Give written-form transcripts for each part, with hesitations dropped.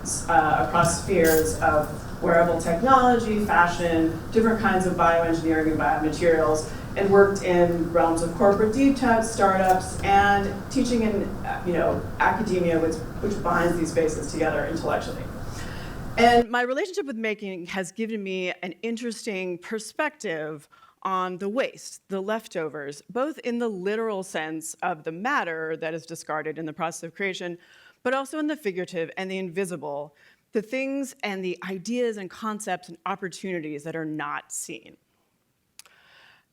across spheres of wearable technology, fashion, different kinds of bioengineering and biomaterials, and worked in realms of corporate deep tech, startups, and teaching in academia, which binds these spaces together intellectually. And my relationship with making has given me an interesting perspective on the waste, the leftovers, both in the literal sense of the matter that is discarded in the process of creation, but also in the figurative and the invisible, the things and the ideas and concepts and opportunities that are not seen.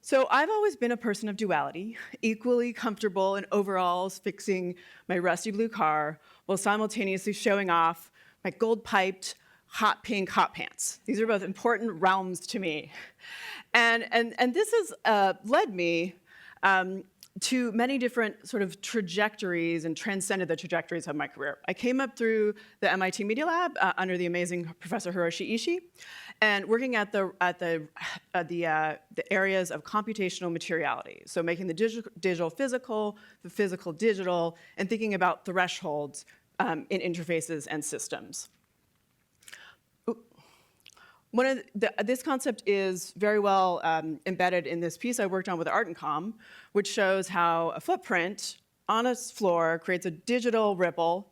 So I've always been a person of duality, equally comfortable in overalls fixing my rusty blue car while simultaneously showing off my gold-piped, hot pink hot pants. These are both important realms to me. And this has led me to many different sort of trajectories and transcended the trajectories of my career. I came up through the MIT Media Lab under the amazing Professor Hiroshi Ishii, and working at the areas of computational materiality. So making the digital physical, the physical digital, and thinking about thresholds in interfaces and systems. This concept is very well embedded in this piece I worked on with Art and Com, which shows how a footprint on a floor creates a digital ripple,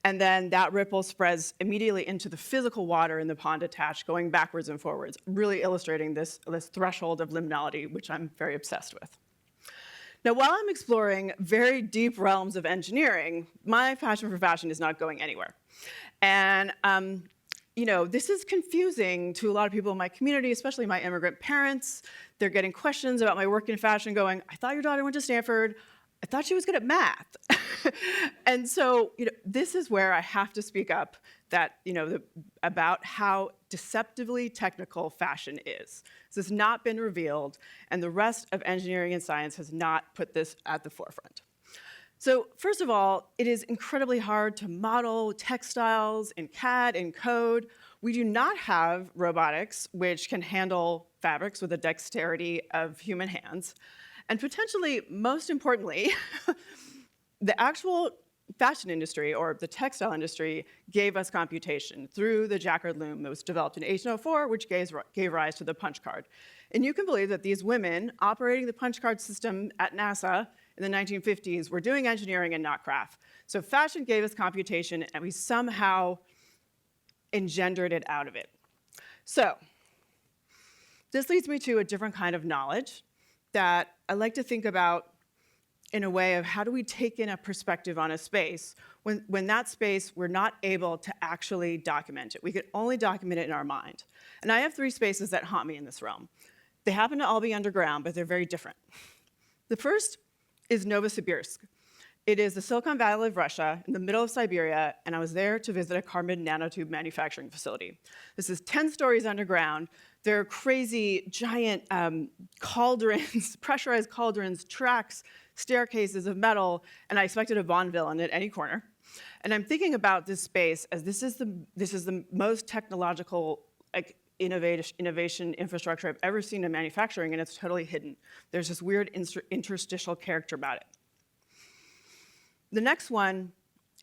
and then that ripple spreads immediately into the physical water in the pond attached, going backwards and forwards, really illustrating this threshold of liminality, which I'm very obsessed with. Now, while I'm exploring very deep realms of engineering, my passion for fashion is not going anywhere. And this is confusing to a lot of people in my community, especially my immigrant parents. They're getting questions about my work in fashion going, I thought your daughter went to Stanford. I thought she was good at math. And so this is where I have to speak up that, about how deceptively technical fashion is. This has not been revealed, and the rest of engineering and science has not put this at the forefront. So first of all, it is incredibly hard to model textiles in CAD and code. We do not have robotics which can handle fabrics with the dexterity of human hands. And potentially, most importantly, the actual fashion industry, or the textile industry, gave us computation through the Jacquard loom that was developed in 1804, which gave rise to the punch card. And you can believe that these women operating the punch card system at NASA in the 1950s were doing engineering and not craft. So fashion gave us computation, and we somehow engendered it out of it. So this leads me to a different kind of knowledge that I like to think about in a way of how do we take in a perspective on a space when that space we're not able to actually document it. We could only document it in our mind. And I have 3 spaces that haunt me in this realm. They happen to all be underground, but they're very different. The first is Novosibirsk. It is the Silicon Valley of Russia in the middle of Siberia, and I was there to visit a carbon nanotube manufacturing facility. This is 10 stories underground. There are crazy, giant cauldrons, pressurized cauldrons, tracks, staircases of metal, and I expected a Bond villain at any corner. And I'm thinking about this space as this is the most technological innovation infrastructure I've ever seen in manufacturing, and it's totally hidden. There's this weird interstitial character about it. The next one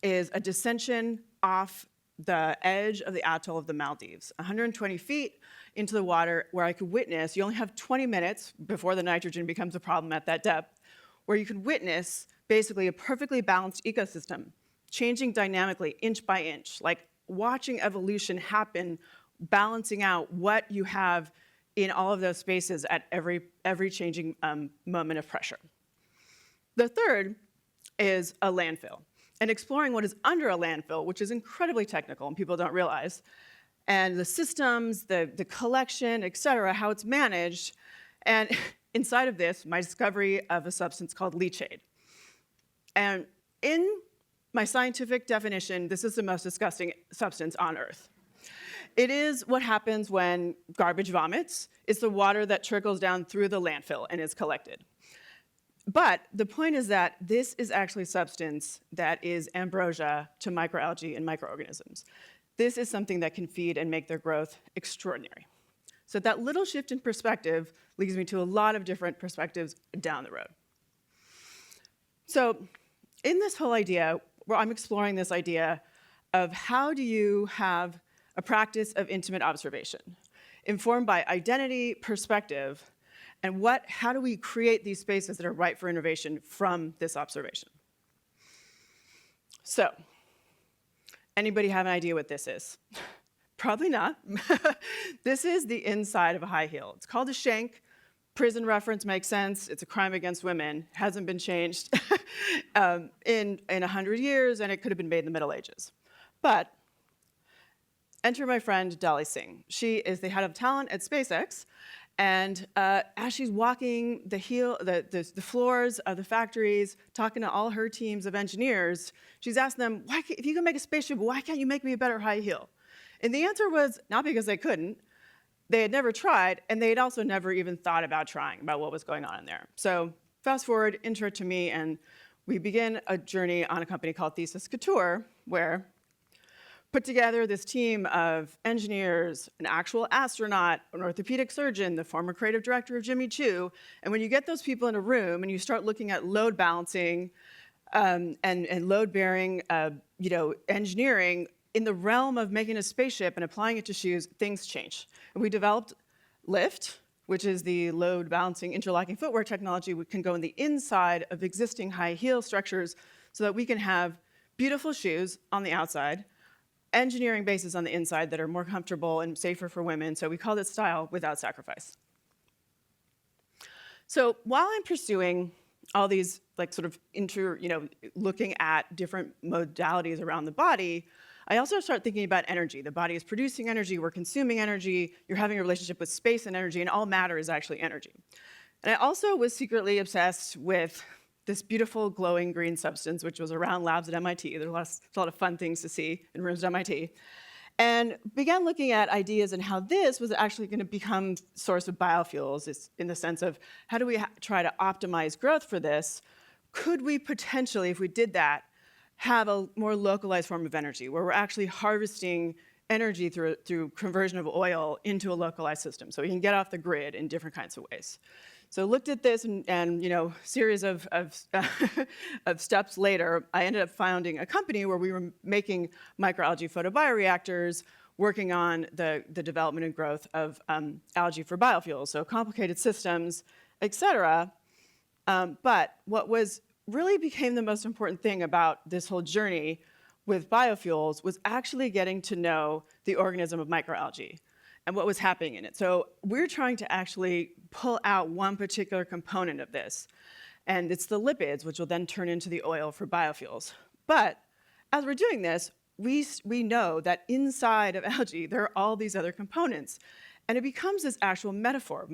is a dissension off the edge of the atoll of the Maldives, 120 feet into the water, where I could witness, you only have 20 minutes before the nitrogen becomes a problem at that depth, where you could witness basically a perfectly balanced ecosystem, changing dynamically inch by inch, like watching evolution happen, balancing out what you have in all of those spaces at every changing moment of pressure. The third is a landfill, and exploring what is under a landfill, which is incredibly technical and people don't realize, and the systems, the collection, et cetera, how it's managed. And inside of this, my discovery of a substance called leachate. And in my scientific definition, this is the most disgusting substance on Earth. It is what happens when garbage vomits. It's the water that trickles down through the landfill and is collected. But the point is that this is actually a substance that is ambrosia to microalgae and microorganisms. This is something that can feed and make their growth extraordinary. So that little shift in perspective leads me to a lot of different perspectives down the road. So in this whole idea, where I'm exploring this idea of how do you have a practice of intimate observation, informed by identity, perspective, and how do we create these spaces that are right for innovation from this observation? So, anybody have an idea what this is? Probably not. This is the inside of a high heel. It's called a shank. Prison reference makes sense. It's a crime against women. Hasn't been changed in 100 years, and it could have been made in the Middle Ages. But enter my friend Dolly Singh. She is the head of talent at SpaceX, and as she's walking the floors of the factories, talking to all her teams of engineers, she's asking them, if you can make a spaceship, why can't you make me a better high heel? And the answer was not because they couldn't. They had never tried, and they had also never even thought about trying, about what was going on in there. So fast forward, intro to me, and we begin a journey on a company called Thesis Couture, where put together this team of engineers, an actual astronaut, an orthopedic surgeon, the former creative director of Jimmy Choo. And when you get those people in a room and you start looking at load balancing and load bearing, engineering, in the realm of making a spaceship and applying it to shoes, things change. And we developed Lift, which is the load balancing interlocking footwear technology, which can go in the inside of existing high heel structures so that we can have beautiful shoes on the outside, engineering bases on the inside that are more comfortable and safer for women. So we called it Style Without Sacrifice. So while I'm pursuing all these looking at different modalities around the body, I also start thinking about energy. The body is producing energy, we're consuming energy, you're having a relationship with space and energy, and all matter is actually energy. And I also was secretly obsessed with this beautiful glowing green substance, which was around labs at MIT. There's a lot of fun things to see in rooms at MIT. And began looking at ideas and how this was actually going to become source of biofuels, in the sense of how do we try to optimize growth for this? Could we potentially, if we did that, have a more localized form of energy, where we're actually harvesting energy through conversion of oil into a localized system, so we can get off the grid in different kinds of ways. So looked at this, and series of steps later, I ended up founding a company where we were making microalgae photobioreactors, working on the development and growth of algae for biofuels, so complicated systems, et cetera. But what really became the most important thing about this whole journey with biofuels was actually getting to know the organism of microalgae and what was happening in it. So we're trying to actually pull out one particular component of this, and it's the lipids, which will then turn into the oil for biofuels. But as we're doing this, we know that inside of algae, there are all these other components, and it becomes this actual metaphor,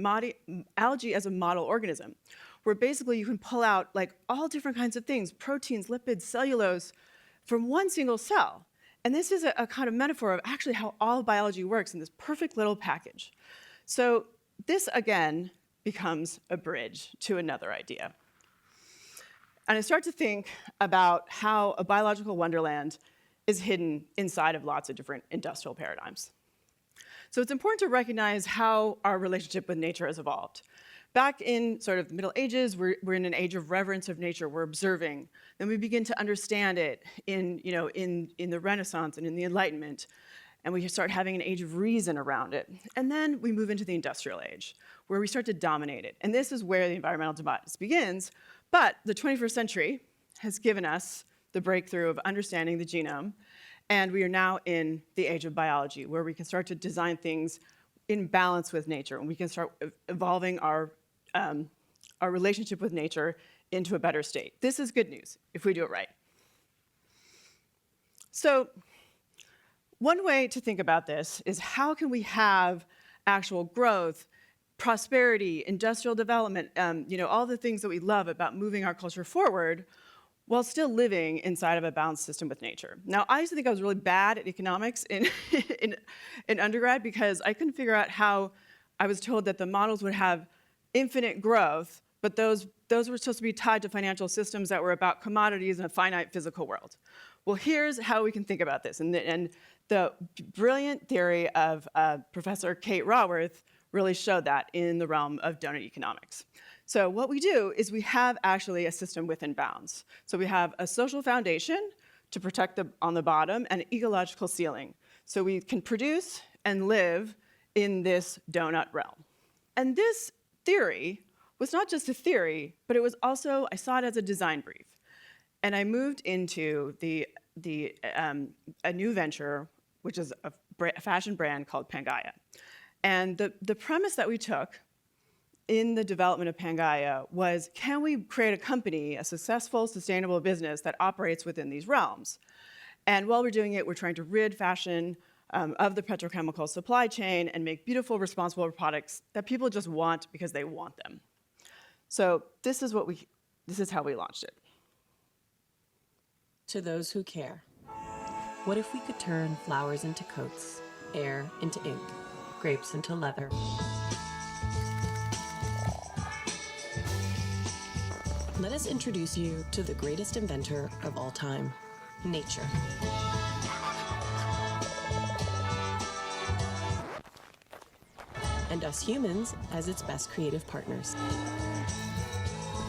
algae as a model organism, where basically you can pull out all different kinds of things, proteins, lipids, cellulose, from one single cell. And this is a kind of metaphor of actually how all biology works in this perfect little package. So this, again, becomes a bridge to another idea. And I start to think about how a biological wonderland is hidden inside of lots of different industrial paradigms. So it's important to recognize how our relationship with nature has evolved. Back in sort of the Middle Ages, we're in an age of reverence of nature. We're observing. Then we begin to understand it in the Renaissance and in the Enlightenment, and we start having an age of reason around it. And then we move into the industrial age, where we start to dominate it. And this is where the environmental debate begins. But the 21st century has given us the breakthrough of understanding the genome, and we are now in the age of biology, where we can start to design things in balance with nature, and we can start evolving our relationship with nature into a better state. This is good news if we do it right. So one way to think about this is how can we have actual growth, prosperity, industrial development, all the things that we love about moving our culture forward while still living inside of a balanced system with nature. Now, I used to think I was really bad at economics in undergrad because I couldn't figure out how I was told that the models would have infinite growth, but those were supposed to be tied to financial systems that were about commodities in a finite physical world. Well, here's how we can think about this. And the brilliant theory of Professor Kate Raworth really showed that in the realm of donut economics. So what we do is we have actually a system within bounds. So we have a social foundation to protect on the bottom and an ecological ceiling. So we can produce and live in this donut realm. And this theory was not just a theory, but it was also, I saw it as a design brief. And I moved into a new venture, which is a fashion brand called Pangaea. And the premise that we took in the development of Pangaea was, can we create a company, a successful, sustainable business that operates within these realms? And while we're doing it, we're trying to rid fashion of the petrochemical supply chain and make beautiful, responsible products that people just want because they want them. So this is how we launched it. To those who care, what if we could turn flowers into coats, air into ink, grapes into leather? Let us introduce you to the greatest inventor of all time, nature. And us humans as its best creative partners.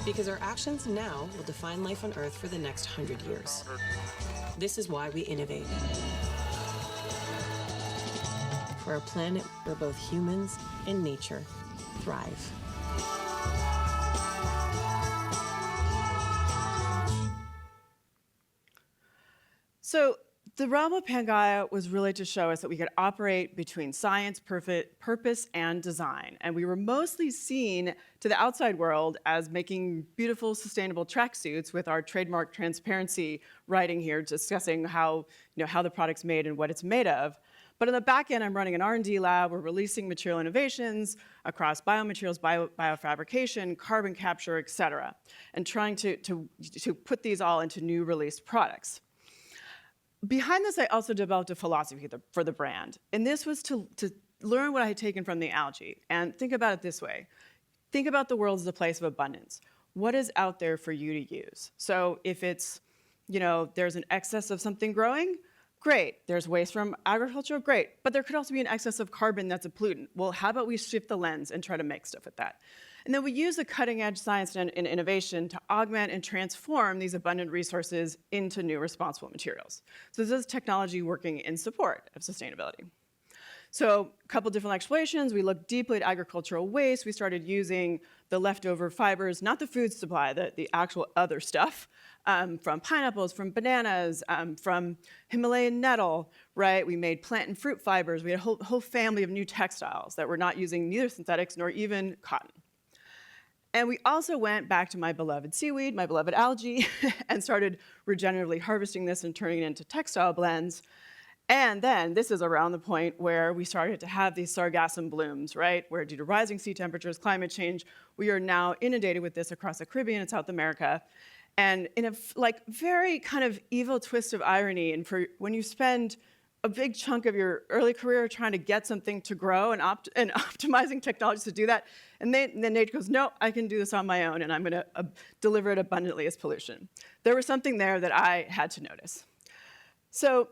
Because our actions now will define life on Earth for the next 100 years. This is why we innovate. For a planet where both humans and nature thrive. So the realm of Pangaea was really to show us that we could operate between science, purpose, and design. And we were mostly seen to the outside world as making beautiful, sustainable tracksuits with our trademark transparency writing here discussing how the product's made and what it's made of. But on the back end, I'm running an R&D lab. We're releasing material innovations across biomaterials, biofabrication, carbon capture, et cetera, and trying to put these all into new released products. Behind this, I also developed a philosophy for the brand. And this was to learn what I had taken from the algae. And think about it this way. Think about the world as a place of abundance. What is out there for you to use? So if it's, there's an excess of something growing, great. There's waste from agriculture, great. But there could also be an excess of carbon that's a pollutant. Well, how about we shift the lens and try to make stuff with that? And then we use the cutting edge science and innovation to augment and transform these abundant resources into new responsible materials. So this is technology working in support of sustainability. So a couple different explorations. We looked deeply at agricultural waste. We started using the leftover fibers, not the food supply, the actual other stuff, from pineapples, from bananas, from Himalayan nettle, right? We made plant and fruit fibers. We had a whole family of new textiles that were not using neither synthetics nor even cotton. And we also went back to my beloved seaweed, my beloved algae, and started regeneratively harvesting this and turning it into textile blends. And then this is around the point where we started to have these sargassum blooms, right? Where due to rising sea temperatures, climate change, we are now inundated with this across the Caribbean and South America. And in a very kind of evil twist of irony, and for when you spend a big chunk of your early career trying to get something to grow and optimizing technologies to do that. And then nature goes, no, I can do this on my own, and I'm going to deliver it abundantly as pollution. There was something there that I had to notice. So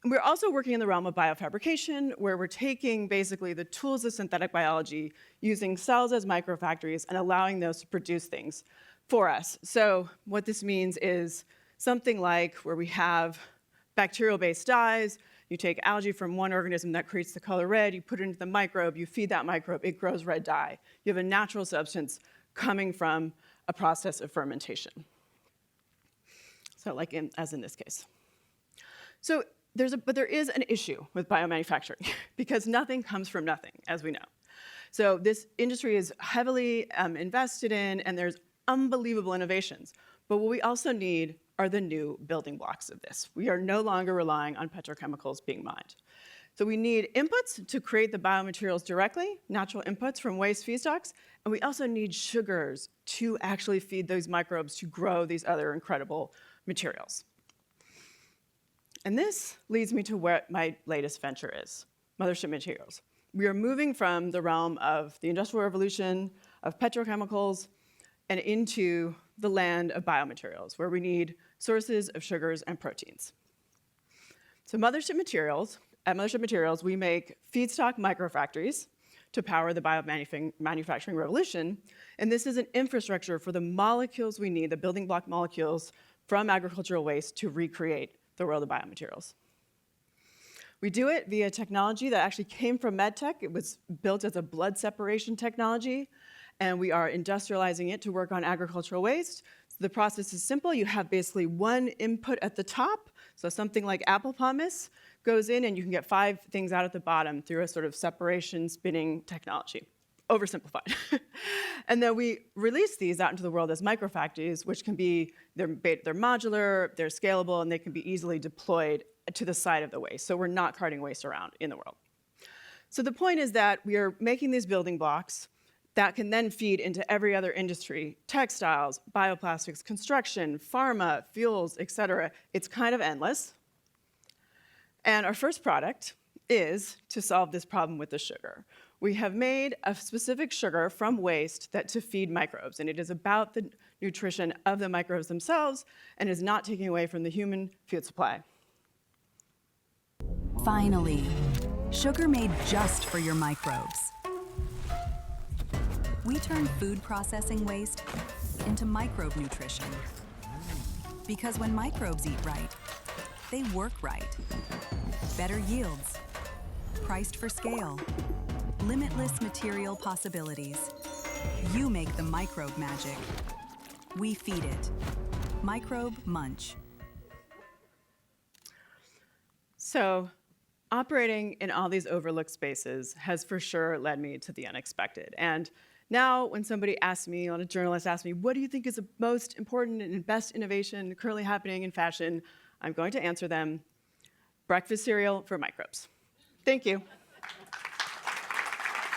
we're also working in the realm of biofabrication, where we're taking basically the tools of synthetic biology, using cells as microfactories, and allowing those to produce things for us. So what this means is something like where we have bacterial-based dyes. You take algae from one organism that creates the color red, you put it into the microbe, you feed that microbe, it grows red dye. You have a natural substance coming from a process of fermentation. So as in this case. So there is an issue with biomanufacturing because nothing comes from nothing, as we know. So this industry is heavily invested in, and there's unbelievable innovations. But what we also need are the new building blocks of this. We are no longer relying on petrochemicals being mined. So we need inputs to create the biomaterials directly, natural inputs from waste feedstocks, and we also need sugars to actually feed those microbes to grow these other incredible materials. And this leads me to where my latest venture is, Mothership Materials. We are moving from the realm of the Industrial Revolution, of petrochemicals, and into the land of biomaterials, where we need sources of sugars and proteins. So at Mothership Materials, we make feedstock microfactories to power the biomanufacturing revolution, and this is an infrastructure for the molecules we need, the building block molecules from agricultural waste to recreate the world of biomaterials. We do it via technology that actually came from medtech. It was built as a blood separation technology, and we are industrializing it to work on agricultural waste. So the process is simple. You have basically one input at the top, so something like apple pomace goes in, and you can get 5 things out at the bottom through a sort of separation spinning technology. Oversimplified. And then we release these out into the world as microfactories, which can be, they're modular, they're scalable, and they can be easily deployed to the side of the waste. So we're not carting waste around in the world. So the point is that we are making these building blocks that can then feed into every other industry: textiles, bioplastics, construction, pharma, fuels, et cetera. It's kind of endless. And our first product is to solve this problem with the sugar. We have made a specific sugar from waste to feed microbes, and it is about the nutrition of the microbes themselves and is not taking away from the human food supply. Finally, sugar made just for your microbes. We turn food processing waste into microbe nutrition. Because when microbes eat right, they work right. Better yields, priced for scale, limitless material possibilities. You make the microbe magic. We feed it. Microbe Munch. So, operating in all these overlooked spaces has for sure led me to the unexpected. And now when somebody asks me, when a journalist asks me, what do you think is the most important and best innovation currently happening in fashion, I'm going to answer them: breakfast cereal for microbes. Thank you.